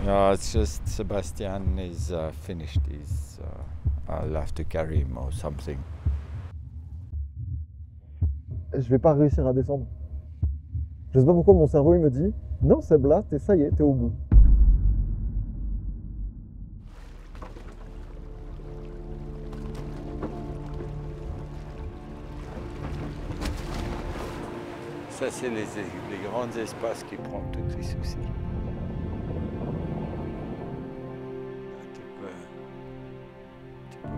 No, it's just Sebastian is finished. I'll have to carry him or something. Je vais pas réussir à descendre. Je sais pas pourquoi mon cerveau il me dit non, Seb, là, ça y est, t'es au bout. Ça, c'est les grands espaces qui prennent tous les soucis. Tu peux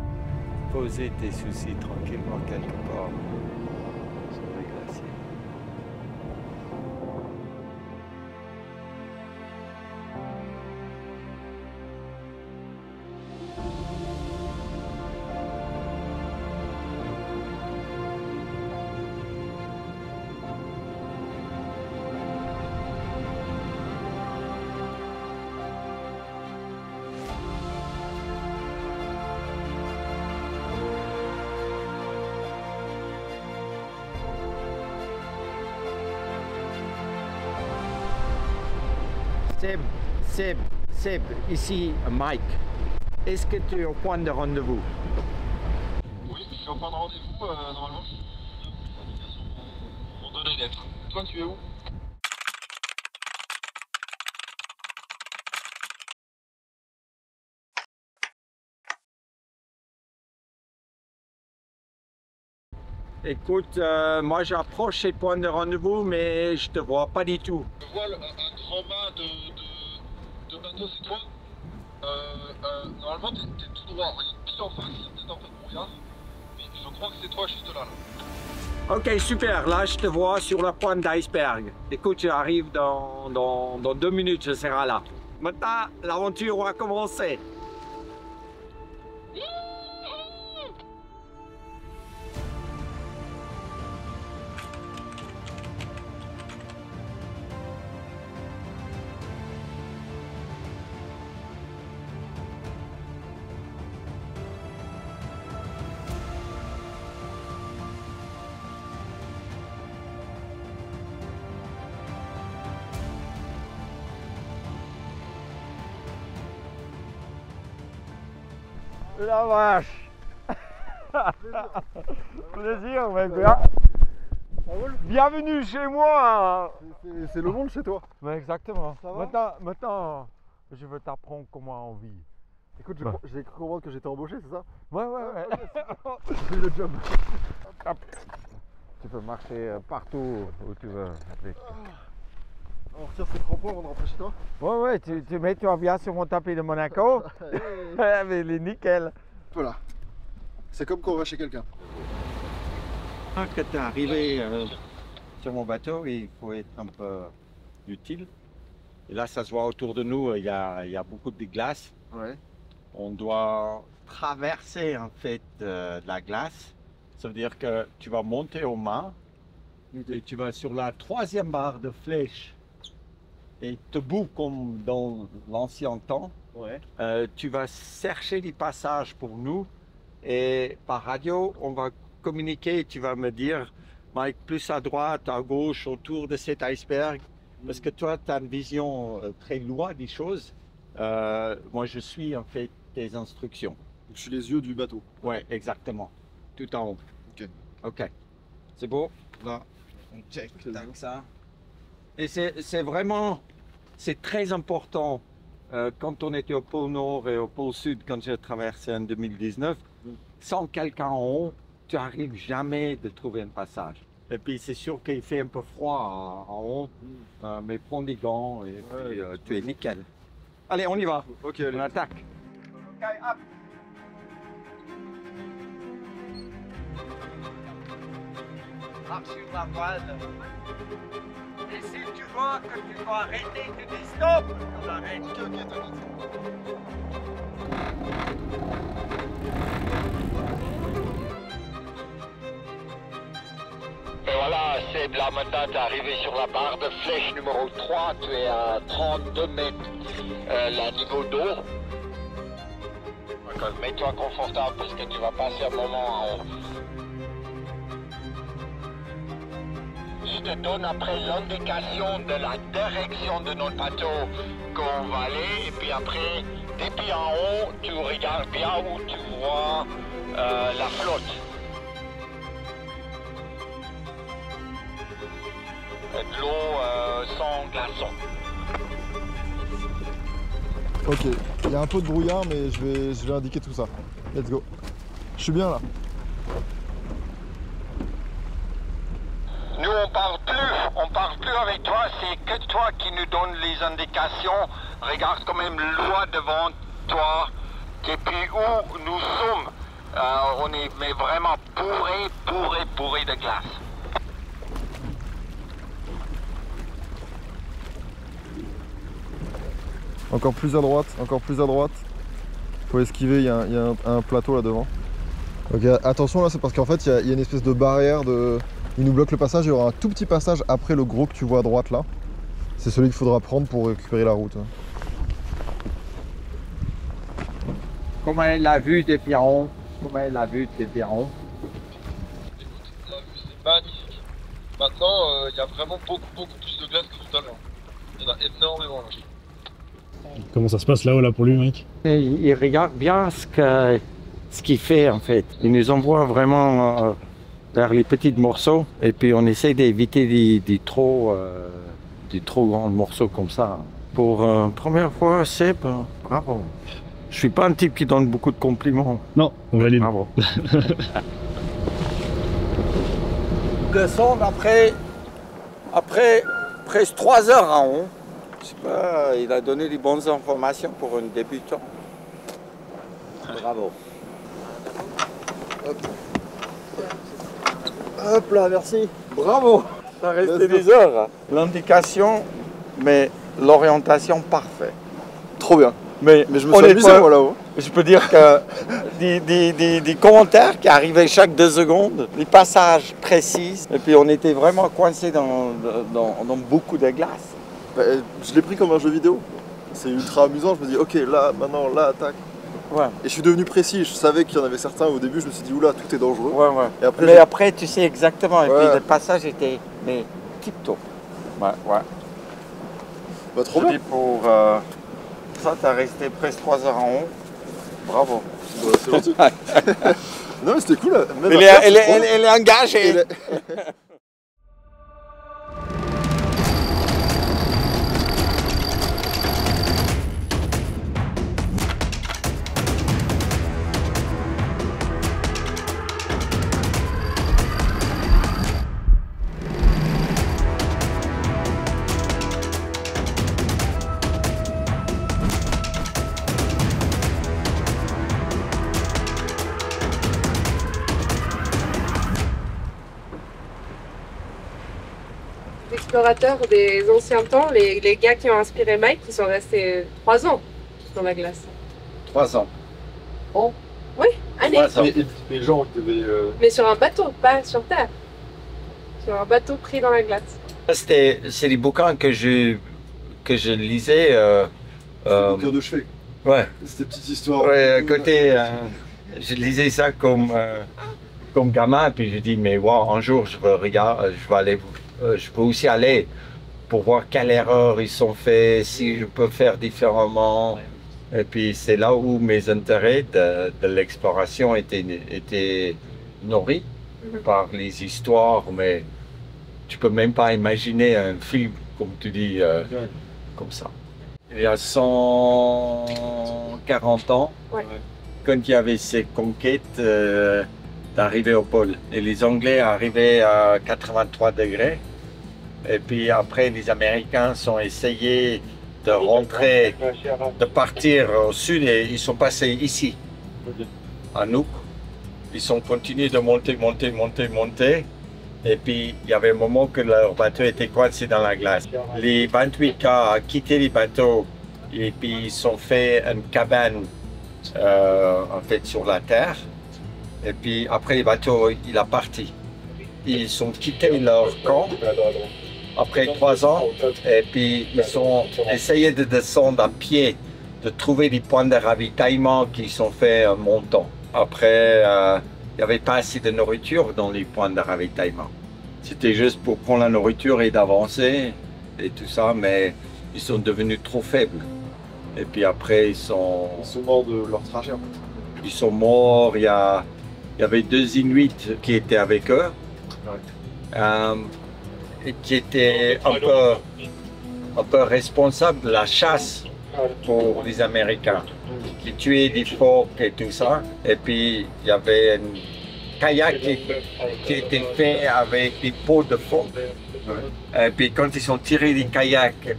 poser tes soucis tranquillement quelque part sur les glaciers. Seb, ici Mike. Est-ce que tu es au point de rendez-vous? Oui, je suis au point de rendez-vous, normalement. Pour donner lettres. Toi, tu es où? Écoute, moi j'approche ces points de rendez-vous, mais je te vois pas du tout. Je vois un grand mât de bateau, c'est toi. Normalement, t'es tout droit. Regarde pile en face, il y a peut-être un peu de brouillard. Mais je crois que c'est toi juste là. Ok, super. Là, je te vois sur la pointe d'iceberg. Écoute, j'arrive dans 2 minutes, je serai là. Maintenant, l'aventure va commencer. La vache. Plaisir, mais bien. Bienvenue chez moi. C'est le monde chez toi. Mais exactement. Ça va Maintenant, je veux t'apprendre comment on vit. Écoute, j'ai cru comprendre que j'étais embauché, c'est ça? Ouais. J'ai le job. Hop. Tu peux marcher partout où tu veux. On retire ces crampons avant de rentrer chez toi? Ouais, tu mets-toi bien sur mon tapis de Monaco. Mais il est nickel. Voilà. C'est comme quand on va chez quelqu'un. Quand tu es arrivé sur mon bateau, il faut être un peu utile. Et là, ça se voit autour de nous, il y a beaucoup de glace. Ouais. On doit traverser en fait la glace. Ça veut dire que tu vas monter au mât et tu vas sur la 3e barre de flèche. Et debout comme dans l'ancien temps, Ouais. tu vas chercher des passages pour nous et par radio, on va communiquer et tu vas me dire, Mike, plus à droite, à gauche, autour de cet iceberg, parce que toi, tu as une vision très loin des choses. Moi, je suis en fait tes instructions. Je suis les yeux du bateau. Ouais, exactement. Tout en haut. Ok. C'est beau? Là, on check ça. Et c'est vraiment, c'est très important. Quand on était au pôle Nord et au pôle Sud, quand j'ai traversé en 2019, sans quelqu'un en haut, tu n'arrives jamais de trouver un passage. Et puis c'est sûr qu'il fait un peu froid en haut, mais prends des gants et puis tu es nickel. Allez, on y va. Ok, allez. On attaque. Ok, hop. Marche sur la voile. Et si tu vois que tu dois arrêter, tu dis stop, on arrête. Ok, t'inquiète. Et voilà, Seb, là maintenant tu es arrivé sur la barre de flèche numéro 3, tu es à 32 mètres la niveau d'eau. Mets-toi confortable parce que tu vas passer un moment en haut. te donne après l'indication de la direction de notre bateau qu'on va aller. Et puis après, depuis en haut, tu regardes bien où tu vois la flotte. De l'eau sans glaçons. Ok, il y a un peu de brouillard, mais je vais indiquer tout ça. Let's go. Je suis bien là. Nous on parle plus avec toi, c'est que toi qui nous donne les indications. Regarde quand même l'eau devant toi. Depuis où nous sommes, on est mais vraiment bourré de glace. Encore plus à droite, encore plus à droite. Faut esquiver, il y a un plateau là devant. Ok, attention là, c'est parce qu'en fait il y a une espèce de barrière de... Il nous bloque le passage, il y aura un tout petit passage après le gros que tu vois à droite là. C'est celui qu'il faudra prendre pour récupérer la route. Comment est la vue des Pierrons? Comment est la vue des Pierrons? Écoute, la vue c'est magnifique. Maintenant, il y a vraiment beaucoup plus de glace que tout à l'heure. Il y en a énormément là. Comment ça se passe là-haut là pour lui, mec? Il regarde bien ce qu'il fait en fait. Il nous envoie vraiment vers les petits morceaux et puis on essaie d'éviter des trop grands morceaux comme ça. Pour première fois, Seb, bravo. Je suis pas un type qui donne beaucoup de compliments. Non, on valide. Bravo. Descendre après presque 3 heures en haut. Je sais pas, il a donné des bonnes informations pour un débutant. Bravo. Hop là, merci. Bravo. Ça restait des heures. L'indication, mais l'orientation parfaite. Trop bien. Mais je me suis amusé moi là-haut. Je peux dire que des commentaires qui arrivaient chaque 2 secondes, des passages précis, et puis on était vraiment coincés dans beaucoup de glace. Bah, je l'ai pris comme un jeu vidéo. C'est ultra amusant, je me dis ok là, maintenant, là, attaque. Ouais. Et je suis devenu précis, je savais qu'il y en avait certains au début, je me suis dit oula, tout est dangereux. Ouais, ouais. Et après, mais après, tu sais exactement, et ouais. puis le passage était tip-top. Ouais, ouais. Bah, trop Je bien. dis pour ça, tu as resté presque 3 heures en haut. Bravo. Bah, c'est gentil. Non mais c'était cool. Même Elle est engagée. Explorateurs des anciens temps, les gars qui ont inspiré Mike, qui sont restés 3 ans dans la glace. 3 ans. Oh. Oui, allez. 3 ans. Les gens qui devaient... Mais sur un bateau, pas sur terre. Sur un bateau pris dans la glace. C'est des bouquins que je lisais. bouquins de chevet. Ouais. C'était des petites histoires. Ouais, à côté, je lisais ça comme gamin, puis je dis mais wow, un jour je peux aussi aller pour voir quelle erreur ils ont fait, si je peux faire différemment. Et puis c'est là où mes intérêts de l'exploration étaient nourris par les histoires, mais tu peux même pas imaginer un film, comme tu dis, comme ça. Il y a 140 ans, quand il y avait ces conquêtes d'arriver au pôle, et les Anglais arrivaient à 83 degrés, et puis après les Américains ont essayé de rentrer, de partir au sud, et ils sont passés ici, à Nuuk. Ils ont continué de monter, et puis il y avait un moment que leur bateau était coincé dans la glace. Les 28 cas ont quitté les bateaux, et puis ils ont fait une cabane en fait sur la terre. Et puis après les bateaux, il a parti. Ils ont quitté leur camp après 3 ans, et puis ils ont essayé de descendre à pied, de trouver des points de ravitaillement qui sont faits en montant. Après, il n'y avait pas assez de nourriture dans les points de ravitaillement. C'était juste pour prendre la nourriture et d'avancer et tout ça, mais ils sont devenus trop faibles. Et puis après, Ils sont morts de leur trajet en fait. ils sont morts. Il y avait 2 Inuits qui étaient avec eux, et qui étaient un peu responsables de la chasse pour les Américains, qui tuaient des phoques et tout ça. Et puis il y avait un kayak qui était fait avec des peaux de phoque. Et puis quand ils ont tiré les kayaks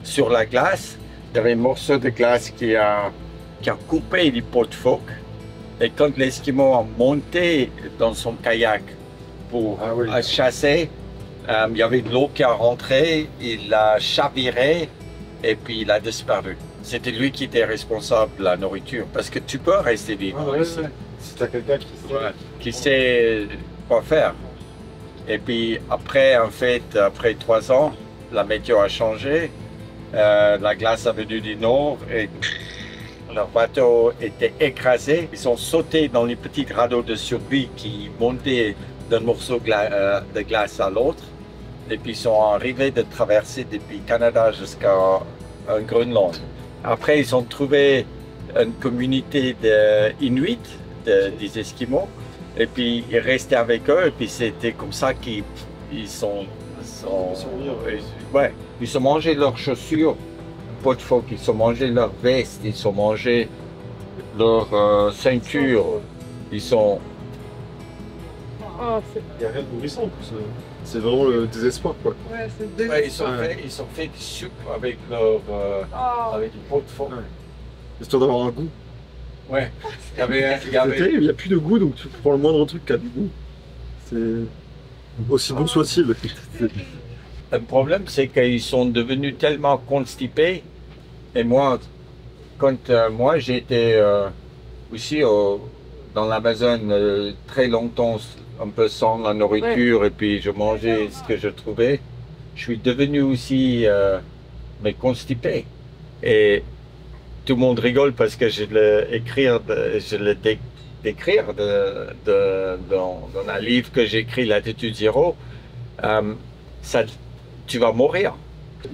sur la glace, il y avait un morceau de glace qui a coupé les peaux de phoque. Et quand l'Esquimau a monté dans son kayak pour chasser, il y avait de l'eau qui a rentré, il a chaviré et puis il a disparu. C'était lui qui était responsable de la nourriture, parce que tu peux rester vivant ici. Si t'as quelqu'un qui sait quoi faire. Et puis après, en fait, après 3 ans, la météo a changé, la glace est venue du nord et leur bateau était écrasé. Ils ont sauté dans les petits radeaux de survie qui montaient d'un morceau de glace à l'autre. Et puis ils sont arrivés de traverser depuis Canada jusqu'à Groenland. Après, ils ont trouvé une communauté d'Inuits, des Esquimaux. Et puis ils restaient avec eux. Et puis c'était comme ça qu'ils ils ont mangé leurs chaussures. Pas de phoque, ils ont mangé leurs vestes, ils ont mangé leur ceinture, ils sont... Il n'y a rien de nourrissant en plus. C'est vraiment le désespoir quoi. Ouais, c'est désespoir. Ils ont fait des soupes avec avec une peau de phoque. Histoire d'avoir un goût. Ouais. C'est terrible, il n'y a plus de goût donc tu prends le moindre truc qui a du goût. C'est aussi bon soit-il. Le problème, c'est qu'ils sont devenus tellement constipés. Et moi, quand moi j'étais aussi dans l'Amazone très longtemps, un peu sans la nourriture, et puis je mangeais ce que je trouvais, je suis devenu aussi mais constipé. Et tout le monde rigole parce que je le décrire dans un livre que j'écris, Latitude Zéro. Tu vas mourir.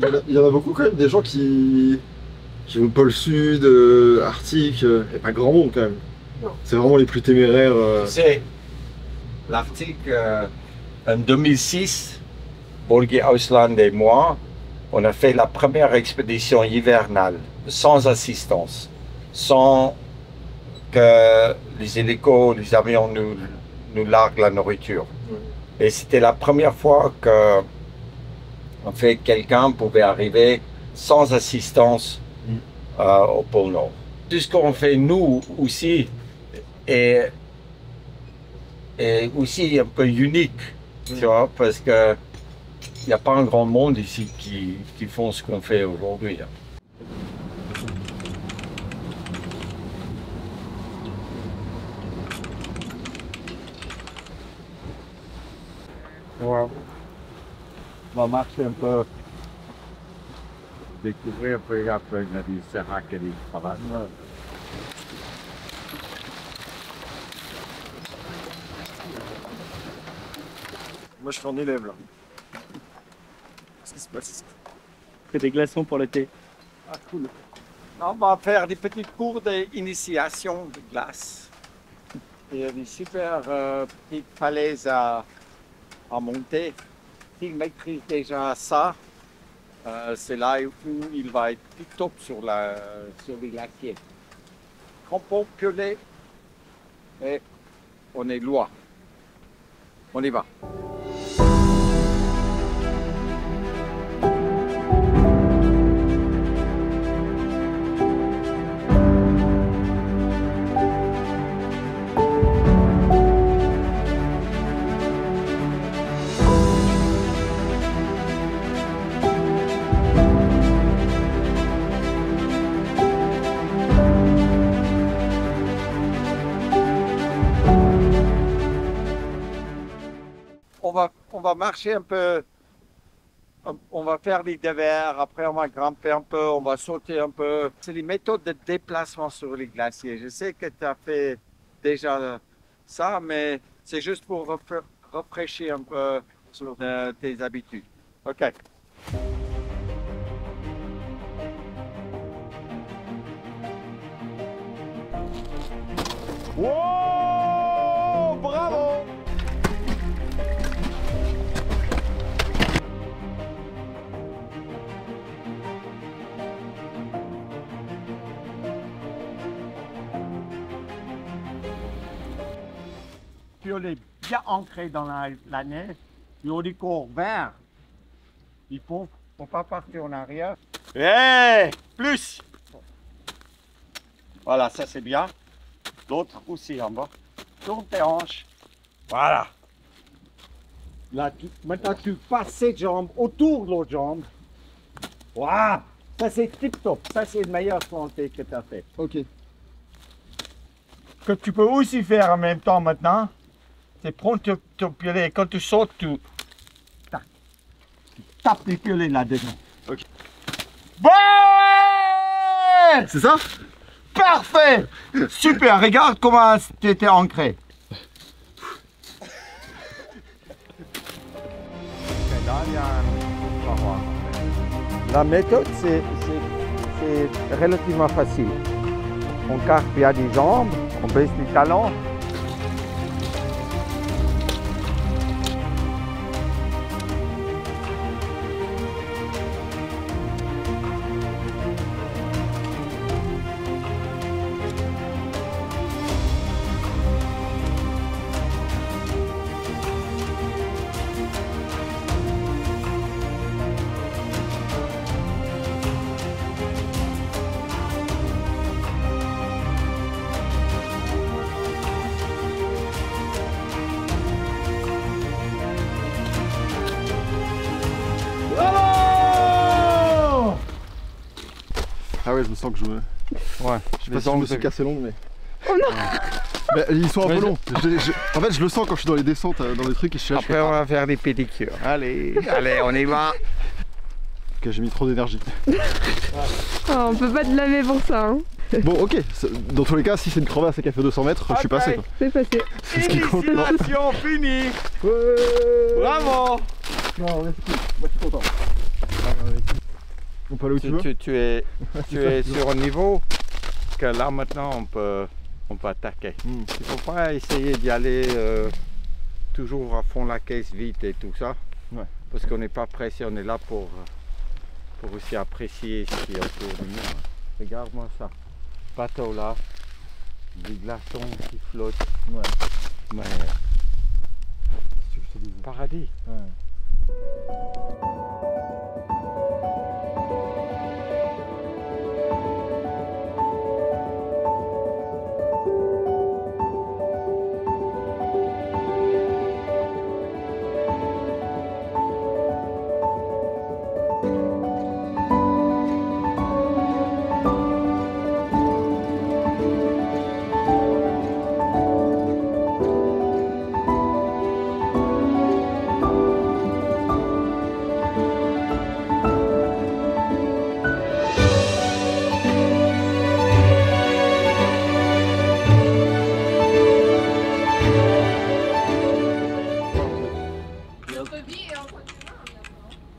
Il y en a beaucoup quand même, des gens qui vont au pôle sud, Arctique, et pas grand monde quand même. C'est vraiment les plus téméraires. Tu sais, l'Arctique, en 2006, Bolgi Ausland et moi, on a fait la première expédition hivernale, sans assistance, sans que les hélicos, les avions nous larguent la nourriture. Et c'était la première fois que en fait, quelqu'un pouvait arriver sans assistance au pôle Nord. Tout ce qu'on fait nous aussi est aussi un peu unique, tu vois, parce que il n'y a pas un grand monde ici qui font ce qu'on fait aujourd'hui. Wow. On va marcher un peu, découvrir un peu après les séracs et les cravates. Moi je suis en élève là. Qu'est-ce qui se passe? Fais des glaçons pour l'été. Ah cool. On va faire des petites cours d'initiation de glace. Il y a des super petites falaises à monter. S'il maîtrise déjà ça, c'est là où il va être tout top sur les glaciers. Crampons, piolets, et on est loin. On y va. On va marcher un peu, on va faire des dévers, après on va grimper un peu, on va sauter un peu. C'est les méthodes de déplacement sur les glaciers. Je sais que tu as fait déjà ça, mais c'est juste pour rafraîchir un peu tes habitudes. Ok. Wow, bravo! Puis on est bien ancré dans la neige. Puis on est court vert. Il faut pas partir en arrière. Hey, plus. Voilà, ça c'est bien. L'autre aussi en bas. Tourne tes hanches. Voilà. Là, maintenant tu passes cette jambe autour de l'autre jambe. Voilà. Ça c'est tip top. Ça c'est le meilleur planté que tu as fait. Ok. Que tu peux aussi faire en même temps maintenant, c'est prendre ton piolet et quand tu sautes, tu tapes les piolets là-dedans. Ok. Ouais! C'est ça? Parfait! Super, regarde comment tu étais ancré. La méthode, c'est relativement facile. On carpe bien les jambes, on baisse les talons. Ah ouais, je me sens que je me... Ouais. Je sais pas si je me suis cassé l'ongle, mais... Oh non. Mais ils sont un peu longs. En fait, je le sens quand je suis dans les descentes, dans les trucs, et je suis là. Après, on va faire des pédicures. Allez, allez, on y va. Que j'ai mis trop d'énergie. Oh, on peut pas te laver pour ça. Hein. Bon, ok. Dans tous les cas, si c'est une crevasse et qu'elle fait 200 mètres, je suis passé. Quoi. C'est passé. C'est ce qui compte. Initiation finie. Bravo. Non, on est cool. Moi, je suis content. On peut aller où tu veux. Tu es sur un niveau que là maintenant on peut attaquer. Il ne faut pas essayer d'y aller toujours à fond la caisse vite et tout ça. Ouais. Parce qu'on n'est pas pressé, on est là pour aussi apprécier ce qui est autour de nous. Regarde-moi ça. Bateau là, des glaçons qui flottent. Ouais. Mais C'est ce que je te dis. paradis. Ouais.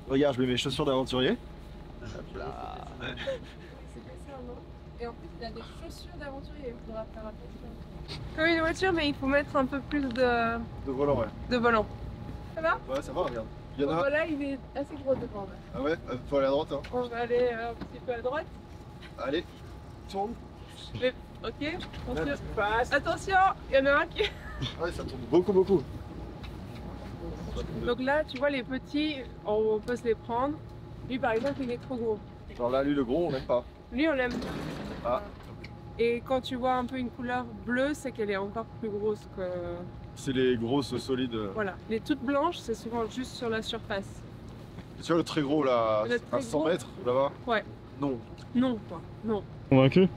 Regarde, je mets mes chaussures d'aventurier. Et en plus, il a des chaussures d'aventurier. Il faudra faire attention. Comme une voiture, mais il faut mettre un peu plus de volant, ouais. de volant. Ça va? Ouais, ça va, regarde. Il y en a... Voilà, il est assez gros devant. Ah ouais, faut aller à droite. Hein. On va aller un petit peu à droite. Allez, tourne. Ok, attention, il y en a un qui... Ouais, ça tourne beaucoup. Donc là, tu vois, les petits, on peut se les prendre. Lui, par exemple, il est trop gros. Genre là, lui, le gros, on n'aime pas. Lui, on l'aime. Ah. Et quand tu vois un peu une couleur bleue, c'est qu'elle est encore plus grosse que... C'est les grosses solides. Voilà. Les toutes blanches, c'est souvent juste sur la surface. Tu vois le très gros là, à 100 mètres là-bas? Ouais. Non. Non, quoi. Non. Convaincu?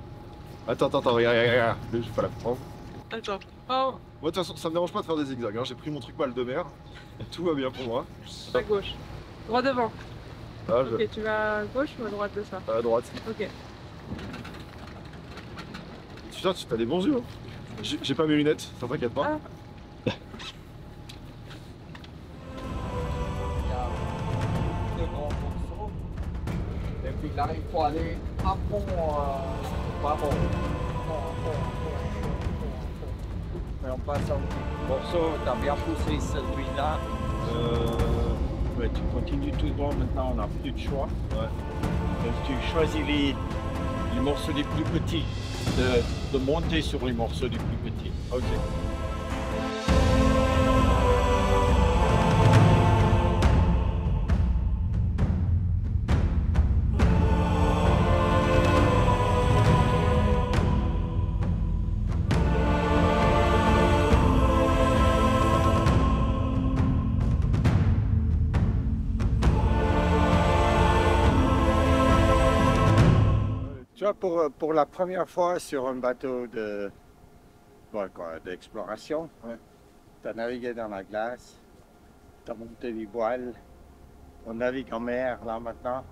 Attends, regarde. Je vais pas la prendre. Attends. Oh, Moi, de toute façon, ça me dérange pas de faire des zigzags. Hein. J'ai pris mon truc balle de mer. Tout va bien pour moi. à gauche. Droit devant. Ah, Ok, tu vas à gauche ou à droite de ça? à droite. Ok. Putain, tu as des bons yeux. Hein. J'ai pas mes lunettes, ça t'inquiète pas. Ah. puis là, il faut aller à fond, pas bon. Mais on passe un petit morceau, tu as bien poussé celui-là. Ouais, tu continues tout droit, maintenant on n'a plus de choix. Ouais. Donc tu choisis les morceaux les plus petits, de monter sur les morceaux les plus petits. Ok. Tu vois, pour la première fois sur un bateau d'exploration, tu as navigué dans la glace, tu as monté les voiles, on navigue en mer là maintenant,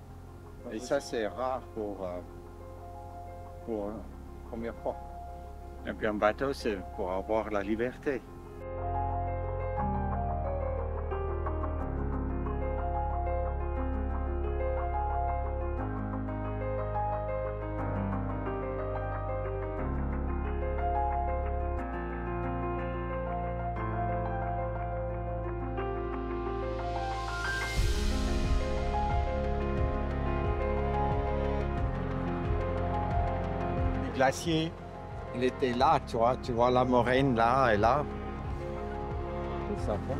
et ça c'est rare pour une première fois. Et puis un bateau c'est pour avoir la liberté. Glacier, il était là, tu vois la moraine là et là. Ça prend.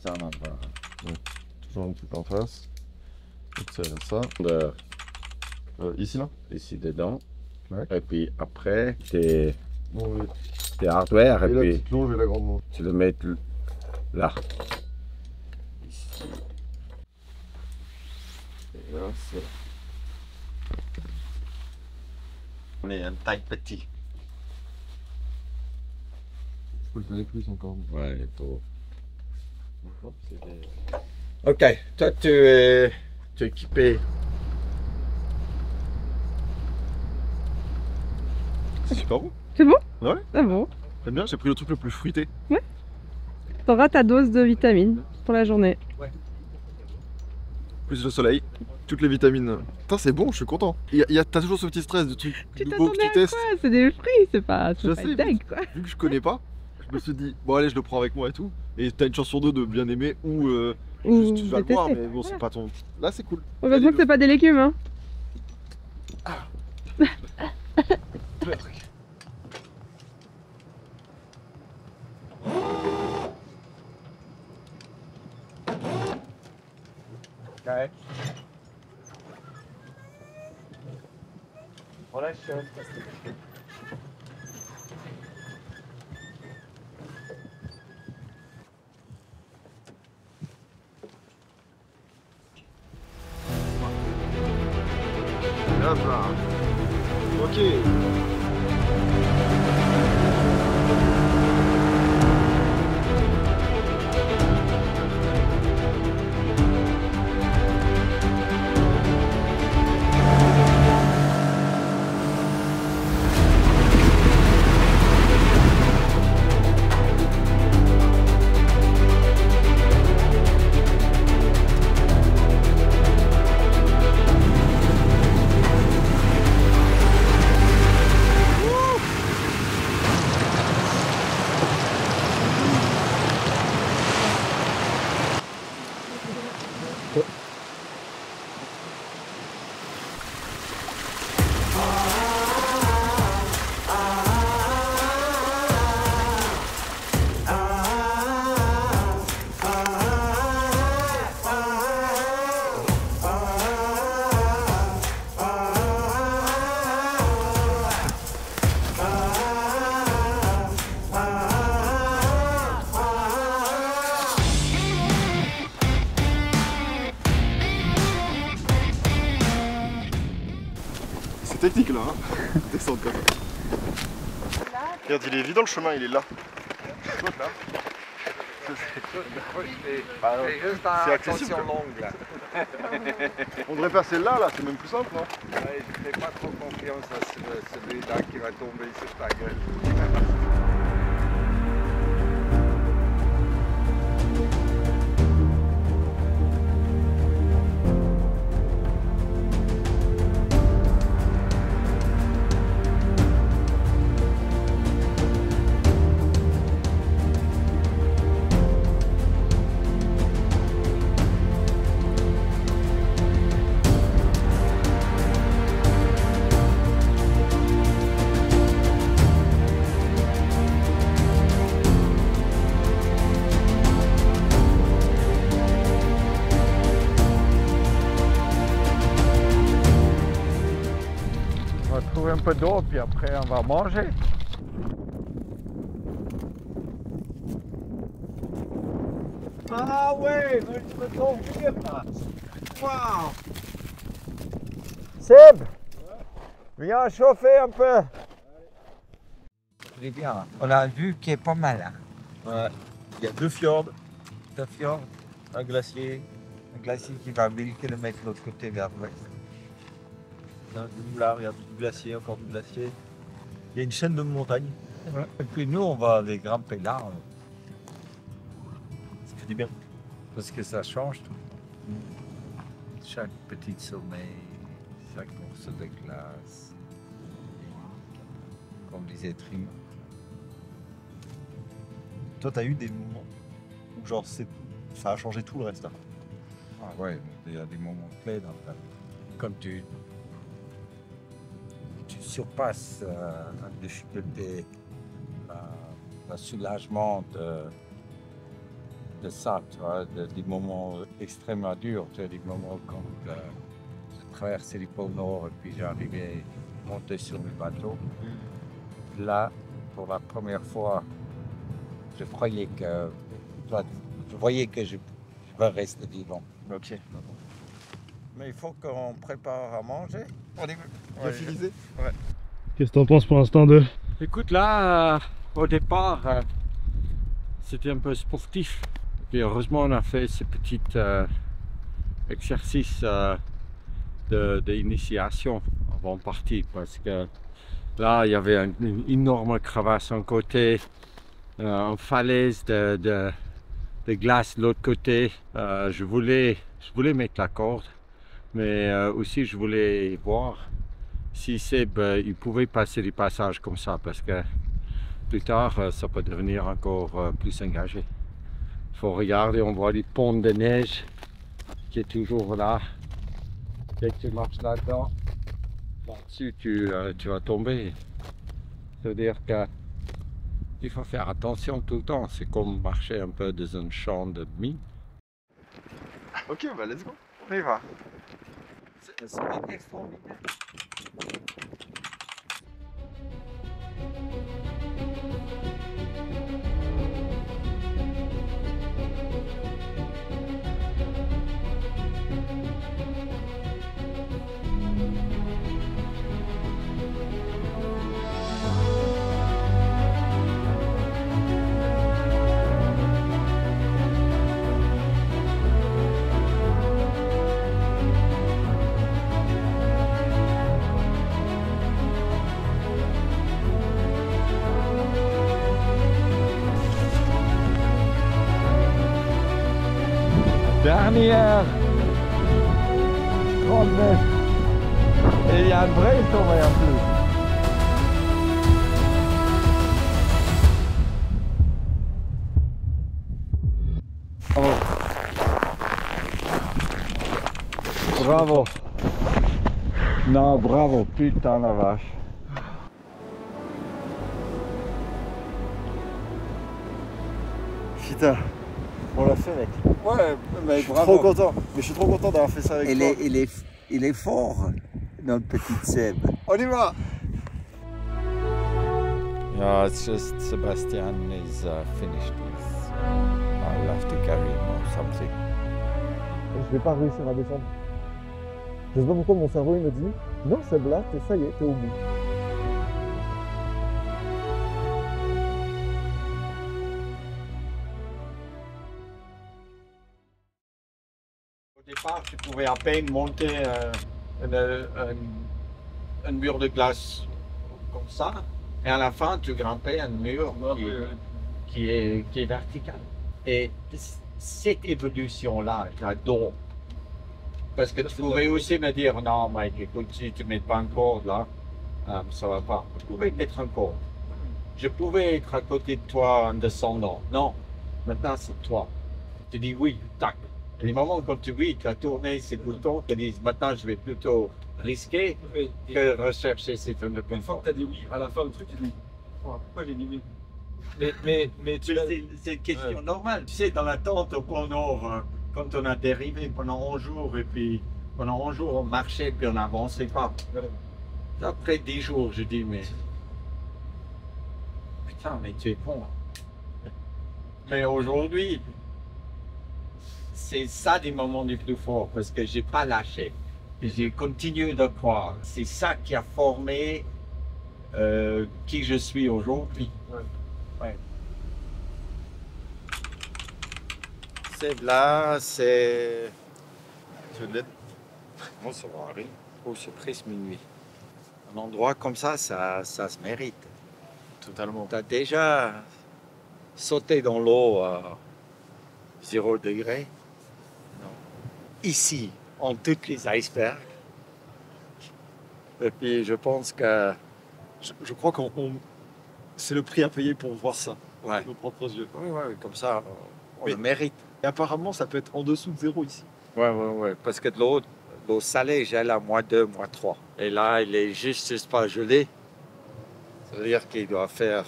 Ça en a pas. Ouais. Toujours un truc en face. Donc c'est ça. Ici là. Ici dedans. Ouais. Et puis après, tes Bon, oui. hardware. Et Et la puis petite longe et la grande longe. tu le mets là. Ici. Et là, c'est... On est un taille petit. Je peux le tenir plus encore. Ouais, il faut. Ok, toi tu es équipé. C'est super bon. C'est bon? Ouais. Ah bon? J'aime bien, j'ai pris le truc le plus fruité. Ouais. T'auras ta dose de vitamines pour la journée. Plus le soleil, toutes les vitamines. Putain, c'est bon, je suis content. T'as toujours ce petit stress de trucs Tu nouveaux que t'attendais tu à testes. quoi? C'est des fruits, c'est pas Je sais, dingue quoi. Vu que je connais pas, je me suis dit, bon allez, je le prends avec moi et tout. Et t'as une chance sur deux de bien aimer ou juste tu vas le boire, mais bon, c'est pas ton. Là, c'est cool. Heureusement que c'est pas des légumes, hein. Ok. Voilà, je Hop là. Ok. C'est technique là, hein. Descendre comme ça. Regarde, il est évident le chemin, il est là. C'est accessible. longue là. On devrait faire celle-là, là, c'est même plus simple, non? Ouais, je fais pas trop confiance à celui-là qui va tomber sur ta gueule. On va trouver un peu d'eau, puis après on va manger. Ah ouais, je me tombe bien là. Waouh! Seb! Viens chauffer un peu. Très bien. On a vu qui est pas mal. Hein. Ouais. Il y a 2 fjords, Le fjord, un glacier, un glacier qui va 1000 km de l'autre côté vers l'ouest. un moulard, il y a du glacier, encore du glacier. Il y a une chaîne de montagnes. Ouais. Et puis nous, on va aller grimper là. Ça fait du bien. Parce que ça change tout. Chaque petit sommet, chaque morceau de glace, comme disait Trim. Toi, t'as eu des moments où genre ça a changé tout le reste. Hein. Ah ouais, il y a des moments clés dans ta vie. Comme tu surpasses la difficulté, le soulagement de ça, tu vois, des moments extrêmement durs, tu vois, des moments comme j'ai traversé le pôle Nord et puis j'arrivais à monter sur le bateau. Là, pour la première fois, je croyais que, je voyais que je vais rester vivant. Ok. Mais il faut qu'on prépare à manger. On est Bien finisé. Ouais. Qu'est-ce que t'en penses pour l'instant de... Écoute, là, au départ, c'était un peu sportif. Et puis heureusement, on a fait ce petit exercice d'initiation avant de partir. Parce que là, il y avait une énorme crevasse d'un côté, une falaise de glace de l'autre côté. Je voulais mettre la corde, mais aussi je voulais voir si Seb il pouvait passer des passages comme ça, parce que plus tard ça peut devenir encore plus engagé. Il faut regarder, on voit les ponts de neige qui est toujours là. Dès que tu marches là-dedans, là-dessus tu vas tomber. Ça veut dire que il faut faire attention tout le temps. C'est comme marcher un peu dans un champ de mine. Ok, bah let's go. On y va. C'est extraordinaire. Dernière 30 mètres. Et il y a un vrai sommet en plus. Bravo. Non, bravo, putain la vache. Putain, on l'a fait, mec. Ouais, mais Je suis bravo. trop content. Mais je suis trop content d'avoir fait ça avec toi. Il est fort, notre petit Seb. On y va. Yeah, it's just Sebastian is finished with. I'll have to carry him or something. Je vais pas réussir à descendre. Je sais pas pourquoi mon cerveau il me dit non, Seb, là, ça y est, t'es au bout. départ, tu pouvais à peine monter un mur de glace comme ça. Et à la fin, tu grimpais un mur qui est vertical. Et cette évolution-là, j'adore. Parce que tu pourrais aussi me dire, non, Mike, écoute, si tu ne mets pas un corde là, ça ne va pas. Je pouvais mettre un corde. Je pouvais être à côté de toi en descendant. Non, maintenant c'est toi. Tu dis oui, tac. Et les moments quand tu as tourné ces boutons, tu dis maintenant je vais plutôt risquer que rechercher ces trucs de confort. Une fois que tu as dit oui, à la fin, le truc, tu dis pourquoi j'ai dit oui? Mais c'est une question normale. Tu sais, dans la tente au Pôle Nord, quand on a dérivé pendant 11 jours, et puis pendant 11 jours on marchait, puis on n'avançait pas. Après 10 jours, je dis, mais putain, mais tu es con. Mais aujourd'hui, c'est ça des moments les plus forts, parce que j'ai pas lâché. J'ai continué de croire. C'est ça qui a formé qui je suis aujourd'hui. Ouais. C'est là, c'est... Bon, ça va arriver. Oh, c'est presque minuit. Un endroit comme ça se mérite. Totalement. Tu as déjà sauté dans l'eau à 0 degré? Non. Ici, en tous les icebergs. Et puis, je pense que... Je crois que c'est le prix à payer pour voir ça, Ouais. nos propres yeux. Oui, comme ça, on Mais- le mérite. Et apparemment, ça peut être en dessous de 0 ici. Ouais. Parce que de l'eau salée, j'ai la -2, -3. Et là, il est juste pas gelé. Ça veut dire qu'il doit faire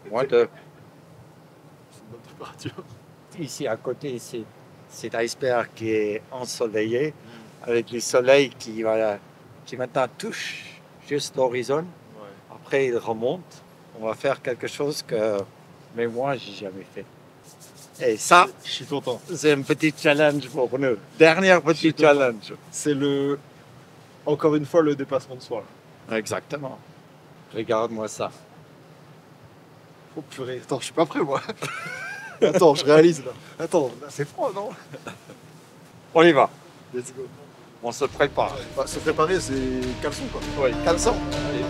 -2. C'est une bonne température. Ici, à côté, c'est cet iceberg qui est ensoleillé, avec le soleil qui maintenant touche juste l'horizon. Après, il remonte. On va faire quelque chose que même moi, j'ai jamais fait. Et ça, Je suis content. c'est un petit challenge pour nous. Dernier petit challenge. C'est encore une fois, le dépassement de soi. Exactement. Regarde-moi ça. Oh purée, attends, je suis pas prêt moi. Attends, je réalise là. Attends, là, c'est froid, non? On y va. Let's go. On se prépare. Bah, se préparer, c'est caleçon quoi. Oui, caleçon. Allez.